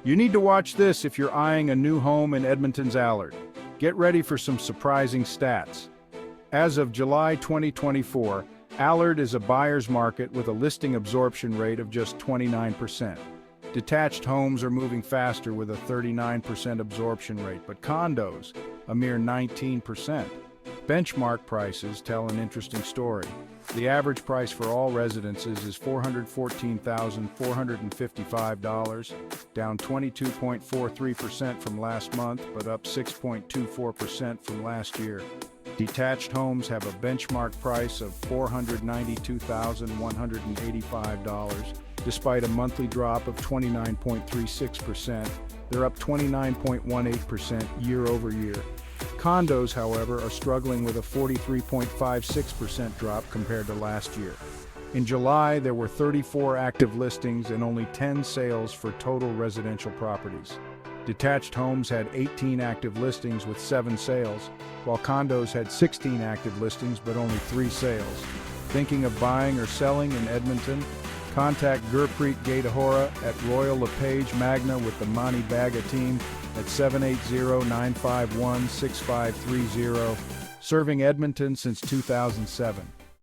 You need to watch this if you're eyeing a new home in Edmonton's Allard. Get ready for some surprising stats. As of July 2024, Allard is a buyer's market with a listing absorption rate of just 29%. Detached homes are moving faster with a 39% absorption rate, but condos, a mere 19%. Benchmark prices tell an interesting story. The average price for all residences is $414,455, down 22.43% from last month, but up 6.24% from last year. Detached homes have a benchmark price of $492,185. Despite a monthly drop of 29.36%, they're up 29.18% year over year. Condos, however, are struggling with a 43.56% drop compared to last year. In July, there were 34 active listings and only 10 sales for total residential properties. Detached homes had 18 active listings with 7 sales, while condos had 16 active listings but only 3 sales. Thinking of buying or selling in Edmonton? Contact Gurpreet Ghatehora at Royal LePage Magna with the Mani Baga team at 780-951-6530, serving Edmonton since 2007.